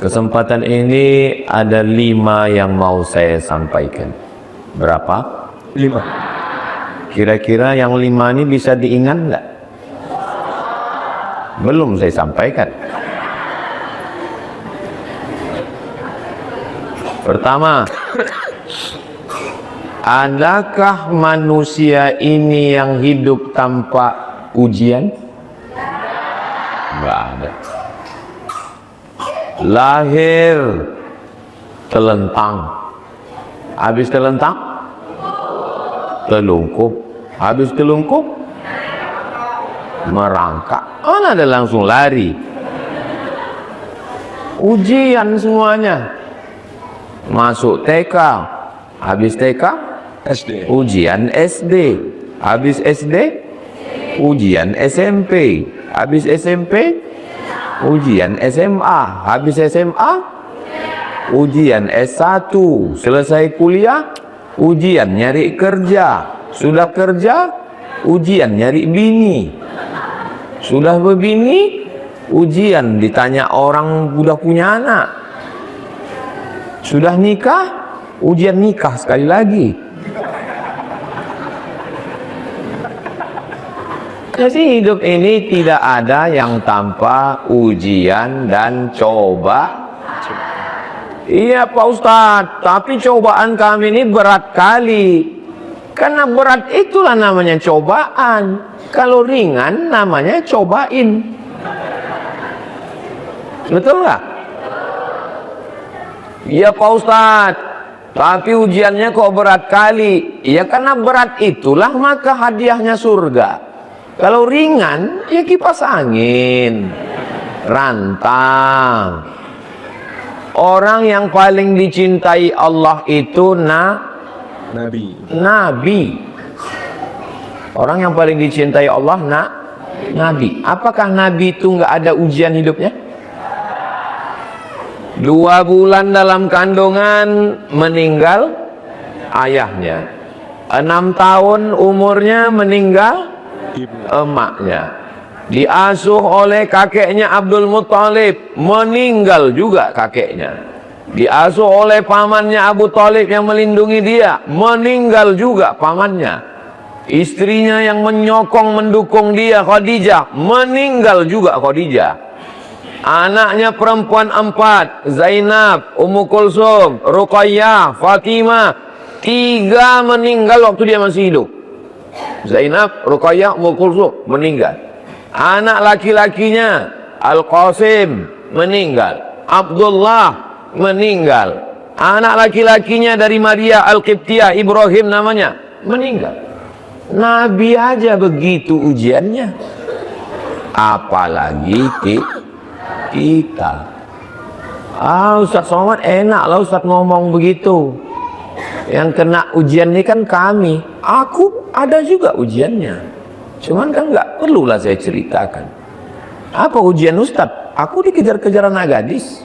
Kesempatan ini ada 5 yang mau saya sampaikan. Berapa? 5. Kira-kira yang 5 ini bisa diingat enggak? Belum saya sampaikan. Pertama, adakah manusia ini yang hidup tanpa ujian? Enggak ada. Lahir telentang, habis telentang telungkup, habis telungkup merangkak, ada langsung lari. Ujian semuanya. Masuk TK, habis TK SD. ujian SD, habis SD ujian SMP, habis SMP ujian SMA, habis SMA ujian S1, selesai kuliah ujian nyari kerja, sudah kerja ujian nyari bini, sudah berbini ujian ditanya orang udah punya anak, sudah nikah ujian nikah sekali lagi. Jadi hidup ini tidak ada yang tanpa ujian dan coba. Iya Pak Ustadz, tapi cobaan kami ini berat kali. Karena berat itulah namanya cobaan. Kalau ringan namanya cobain. Betul nggak? Iya Pak Ustadz, tapi ujiannya kok berat kali. Iya karena berat itulah maka hadiahnya surga. Kalau ringan, ya kipas angin, rantang. Orang yang paling dicintai Allah itu Nabi. Orang yang paling dicintai Allah Nabi. Apakah Nabi itu nggak ada ujian hidupnya? 2 bulan dalam kandungan meninggal ayahnya. 6 tahun umurnya meninggal emaknya. Diasuh oleh kakeknya Abdul Muttalib, meninggal juga kakeknya. Diasuh oleh pamannya Abu Thalib yang melindungi dia, meninggal juga pamannya. Istrinya yang menyokong mendukung dia, Khadijah, meninggal juga Khadijah. Anaknya perempuan 4, Zainab, Ummu Kulsum, Ruqayyah, Fatimah, 3 meninggal waktu dia masih hidup. Zainab, Ruqayyah, Ummu Kulsum meninggal. Anak laki-lakinya Al-Qasim meninggal. Abdullah meninggal. Anak laki-lakinya dari Maria Al-Qibtiyah, Ibrahim namanya, meninggal. Nabi aja begitu ujiannya, apalagi kita. Ustaz Somad enak lah Ustaz ngomong begitu. Yang kena ujian ini kan kami. Aku ada juga ujiannya. Cuman kan nggak perlulah saya ceritakan. Apa ujian Ustaz? Aku dikejar-kejar anak gadis.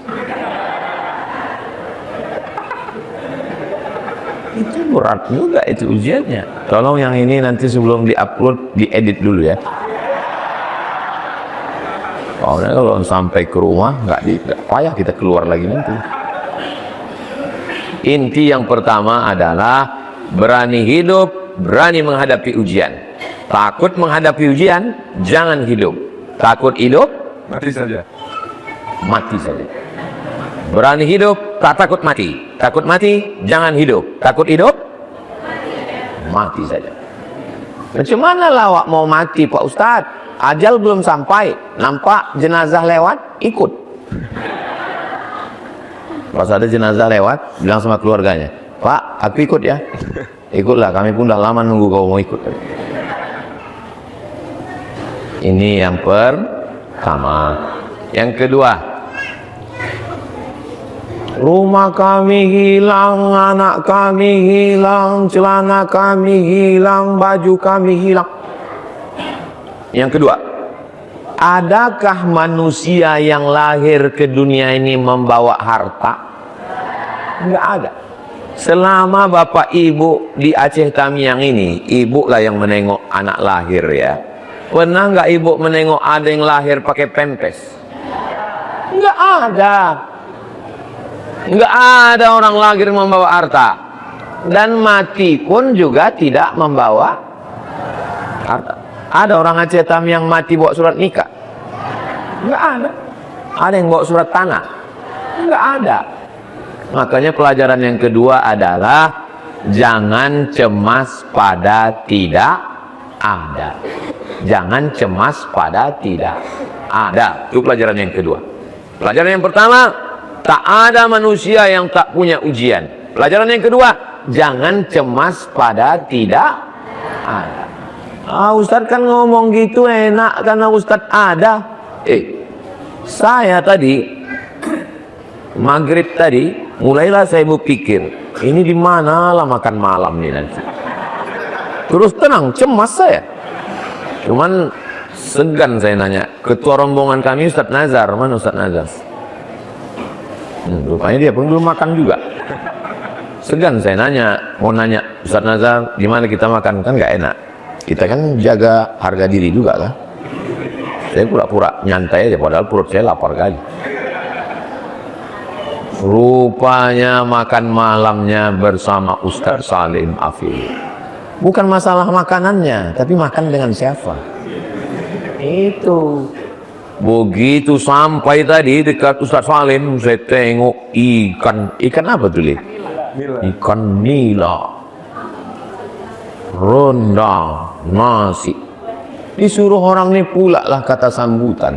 Itu berat juga itu ujiannya. Tolong yang ini nanti sebelum diupload diedit dulu ya. Kalau sampai ke rumah nggak payah kita keluar lagi nanti. Inti yang pertama adalah berani hidup, berani menghadapi ujian. Takut menghadapi ujian, jangan hidup. Takut hidup, Mati saja. mati saja. Berani hidup, tak takut mati. Takut mati, jangan hidup. Takut hidup, mati saja. Macam mana lawak mau mati Pak Ustadz? Ajal belum sampai, nampak jenazah lewat, ikut. Pas ada jenazah lewat, bilang sama keluarganya, Pak, aku ikut ya. Ikutlah, kami pun dah lama nunggu kau mau ikut. Ini yang pertama. Yang kedua, rumah kami hilang, anak kami hilang, celana kami hilang, baju kami hilang. Yang kedua, adakah manusia yang lahir ke dunia ini membawa harta? Enggak ada. Selama bapak ibu di Aceh Tamiang ini, ibu lah yang menengok anak lahir ya. Pernah nggak ibu menengok ada yang lahir pakai pempes? Nggak ada. Enggak ada orang lahir membawa harta, dan mati pun juga tidak membawa harta. Ada orang Aceh Tam yang mati bawa surat nikah? Enggak ada. Ada yang bawa surat tanah? Enggak ada. Makanya pelajaran yang kedua adalah jangan cemas pada tidak ada. Jangan cemas pada tidak ada. Itu pelajaran yang kedua. Pelajaran yang pertama, tak ada manusia yang tak punya ujian. Pelajaran yang kedua, jangan cemas pada tidak ada. Ustadz kan ngomong gitu enak karena Ustadz ada. Saya tadi maghrib tadi mulailah saya berpikir, ini di mana lah makan malam nih nanti. Terus tenang, cemas saya. Cuman segan saya nanya, ketua rombongan kami Ustadz Nazar, mana Ustadz Nazar? Rupanya dia pun belum makan juga. Segan saya nanya, mau nanya Ustadz Nazar, gimana kita makan? Kan nggak enak. Kita kan jaga harga diri juga kan. Saya pura-pura nyantai aja, padahal perut saya lapar kali. Rupanya makan malamnya bersama Ustadz Salim Afif. Bukan masalah makanannya, tapi makan dengan siapa? Itu. Begitu sampai tadi dekat Ustadz Salim, saya tengok ikan apa tuh, Li? Ikan nila, rendang, nasi. Disuruh orang ini pula lah kata sambutan.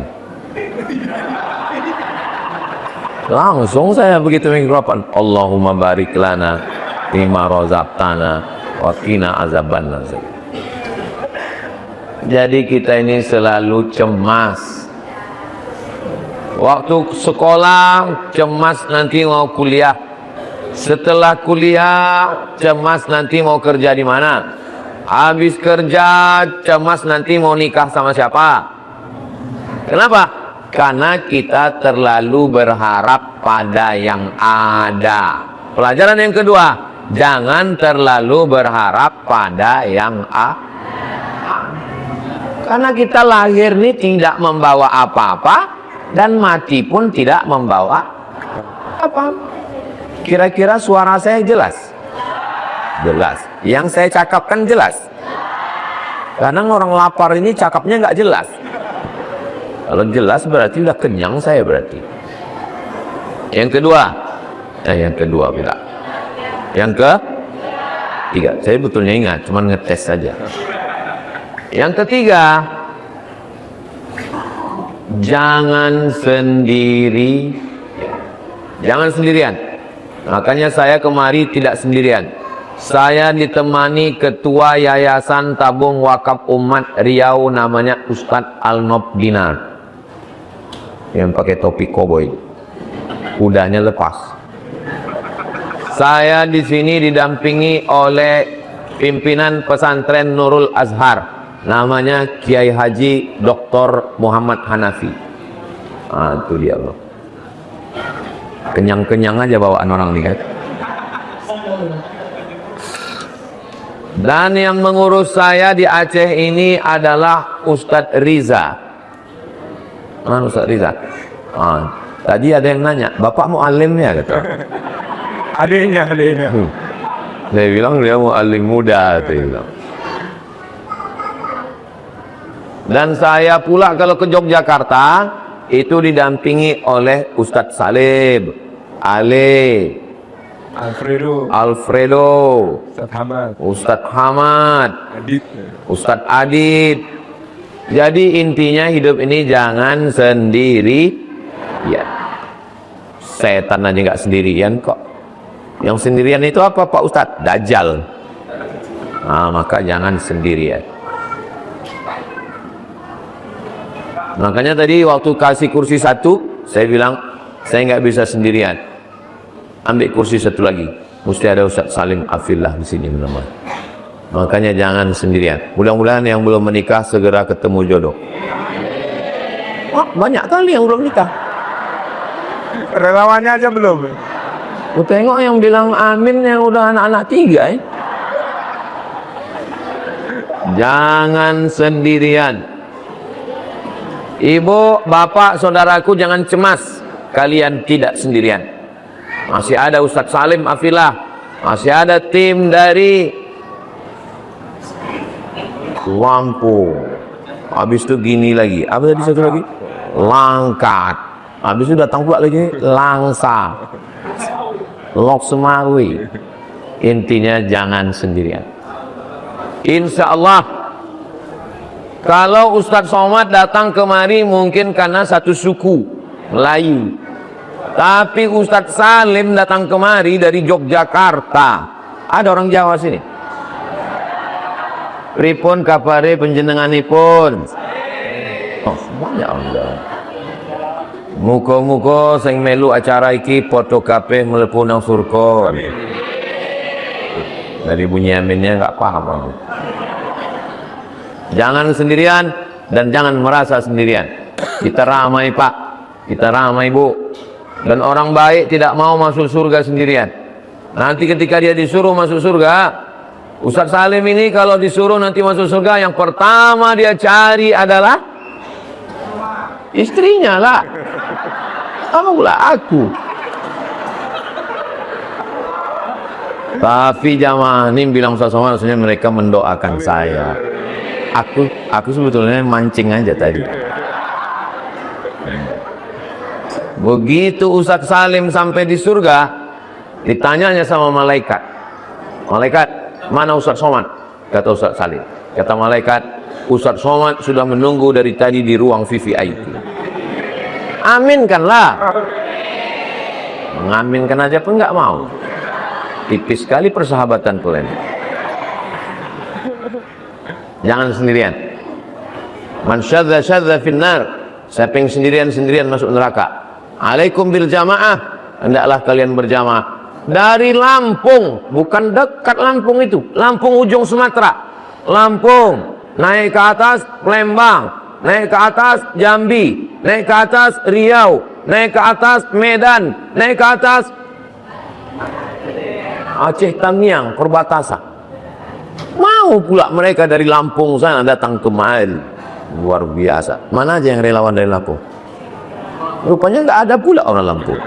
Langsung saya begitu mikrofon, Allahumma barik lana bima razaqtana wa qina azabannar. Jadi kita ini selalu cemas. Waktu sekolah cemas nanti mau kuliah. Setelah kuliah cemas nanti mau kerja di mana. Habis kerja cemas nanti mau nikah sama siapa. Kenapa? Karena kita terlalu berharap pada yang ada. Pelajaran yang kedua, jangan terlalu berharap pada yang ada. Karena kita lahir ini tidak membawa apa-apa, dan mati pun tidak membawa apa. Kira-kira suara saya jelas? Jelas. Yang saya cakapkan jelas? Kadang orang lapar ini cakapnya nggak jelas. Kalau jelas berarti udah kenyang saya berarti. Yang kedua, yang kedua bila. Yang ketiga, saya betulnya ingat, cuman ngetes saja. Yang ketiga, jangan sendiri, jangan sendirian. Makanya saya kemari tidak sendirian. Saya ditemani ketua Yayasan Tabung Wakaf Umat Riau, namanya Ustadz Alnob Dinar, yang pakai topi koboi, kudanya lepas. Saya di sini didampingi oleh pimpinan pesantren Nurul Azhar, namanya Kiai Haji Dr. Muhammad Hanafi. Itu dia loh. Kenyang-kenyang aja bawaan orang ini kan. Dan yang mengurus saya di Aceh ini adalah Ustadz Riza. Mana Ustadz Riza? Tadi ada yang nanya, Bapak mu'alim ya? Kata. Adiknya. Saya bilang dia mu'alim muda. Saya bilang. Dan saya pula kalau ke Yogyakarta itu didampingi oleh Ustadz Salim, Ale, Alfredo, Ustadz Hamad, Ustadz Adit. Jadi intinya hidup ini jangan sendiri. Ya, setan aja nggak sendirian kok. Yang sendirian itu apa Pak Ustadz? Dajjal. Maka jangan sendirian. Makanya tadi waktu kasih kursi satu, saya bilang saya nggak bisa sendirian. Ambil kursi satu lagi, mesti ada Ustadz Salim Afillah di sini benar. Makanya jangan sendirian. Mudah-mudahan yang belum menikah segera ketemu jodoh. Banyak kali yang belum nikah. Relawannya aja belum. Aku tengok yang bilang amin yang udah anak-anak 3 Jangan sendirian. Ibu, bapak, saudaraku, jangan cemas. Kalian tidak sendirian. Masih ada Ustadz Salim Afilah, masih ada tim dari Lampung. Habis itu gini lagi, apa tadi satu lagi? Langkat. Habis itu datang pula lagi Langsa, Lok Semawi. Intinya jangan sendirian. Insya Allah, kalau Ustadz Somad datang kemari mungkin karena satu suku Melayu, tapi Ustadz Salim datang kemari dari Yogyakarta. Ada orang Jawa sini. Pripun kabare panjenenganipun? Oh, banyak Allah. Muga-muga sing melu acara iki padha kabeh mlebu nang surga. Dari bunyi aminnya nggak paham aku. Jangan sendirian dan jangan merasa sendirian. Kita ramai Pak, kita ramai Bu. Dan orang baik tidak mau masuk surga sendirian. Nanti ketika dia disuruh masuk surga, Ustadz Salim ini kalau disuruh nanti masuk surga, yang pertama dia cari adalah istrinya lah. Apa pula aku? Tapi jamaah ini bilang Ustadz Somad, maksudnya mereka mendoakan saya. Aku sebetulnya mancing aja tadi. Begitu Ustadz Salim sampai di surga, ditanyanya sama malaikat. Malaikat, mana Ustadz Somad? Kata Ustadz Salim. Kata malaikat, Ustadz Somad sudah menunggu dari tadi di ruang VVIP. Aminkanlah. Mengaminkan aja pun nggak mau. Tipis sekali persahabatan kalian. Jangan sendirian. Man syadza syadza finnar. Siapa yang sendirian masuk neraka. Alaikum bil jamaah. Hendaklah kalian berjamaah. Dari Lampung, bukan dekat Lampung itu, Lampung ujung Sumatera. Lampung, naik ke atas Palembang, naik ke atas Jambi, naik ke atas Riau, naik ke atas Medan, naik ke atas Aceh Tamiang, perbatasan. Mau pula mereka dari Lampung sana datang ke Mail. Luar biasa. Mana aja yang relawan dari Lampung? Rupanya nggak ada pula orang Lampung.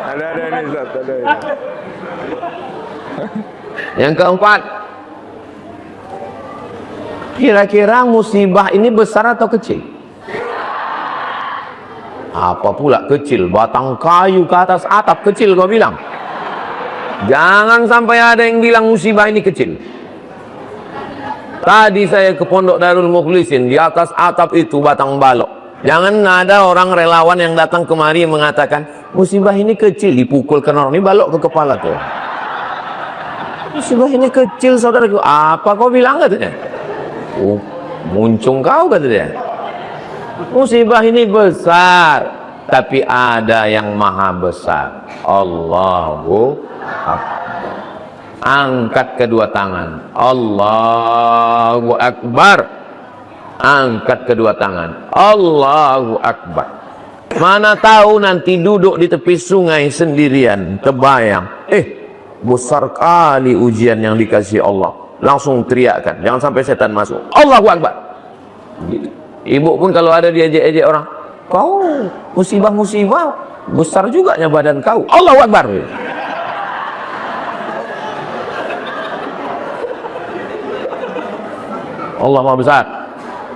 Ada nih Ustaz, ada. Yang keempat, kira-kira musibah ini besar atau kecil? Apa pula kecil? Batang kayu ke atas atap kecil kau bilang? Jangan sampai ada yang bilang musibah ini kecil. Tadi saya ke Pondok Darul Mukhlisin, di atas atap itu batang balok. Jangan ada orang relawan yang datang kemari mengatakan musibah ini kecil, dipukul ke orang ini balok ke kepala tuh. Musibah ini kecil saudaraku. Apa kau bilang katanya? Oh, muncung kau katanya. Musibah ini besar, tapi ada yang maha besar. Allahu Akbar. Angkat kedua tangan. Allahu Akbar. Angkat kedua tangan. Allahu Akbar. Mana tahu nanti duduk di tepi sungai sendirian, terbayang, besar kali ujian yang dikasih Allah. Langsung teriakkan, jangan sampai setan masuk. Allahu Akbar. Ibu pun kalau ada diejek-ejek orang, kau musibah-musibah besar juga badan kau. Allahu Akbar. Allah Maha Besar.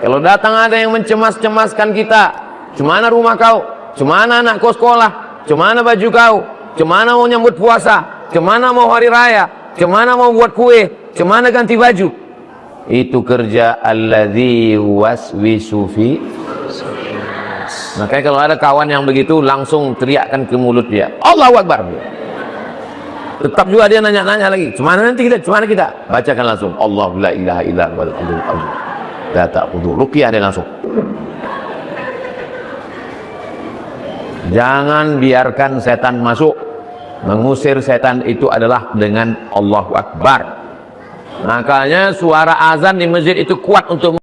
Kalau datang ada yang mencemas-cemaskan kita, cemana rumah kau, cemana anak kau sekolah, cemana baju kau, cemana mau nyambut puasa, cemana mau hari raya, cemana mau buat kue, cemana ganti baju. Itu kerja alladzi waswisu fi. Makanya kalau ada kawan yang begitu, langsung teriakkan ke mulut dia, Allahu Akbar. Tetap juga dia nanya-nanya lagi, cemana nanti kita, cemana kita? Bacakan langsung, Allahu la ilaha illa huwal hayyul qayyum. La ta'khudhuhu ruqyah, dia langsung. Jangan biarkan setan masuk. Mengusir setan itu adalah dengan Allahu Akbar. Makanya suara azan di masjid itu kuat untuk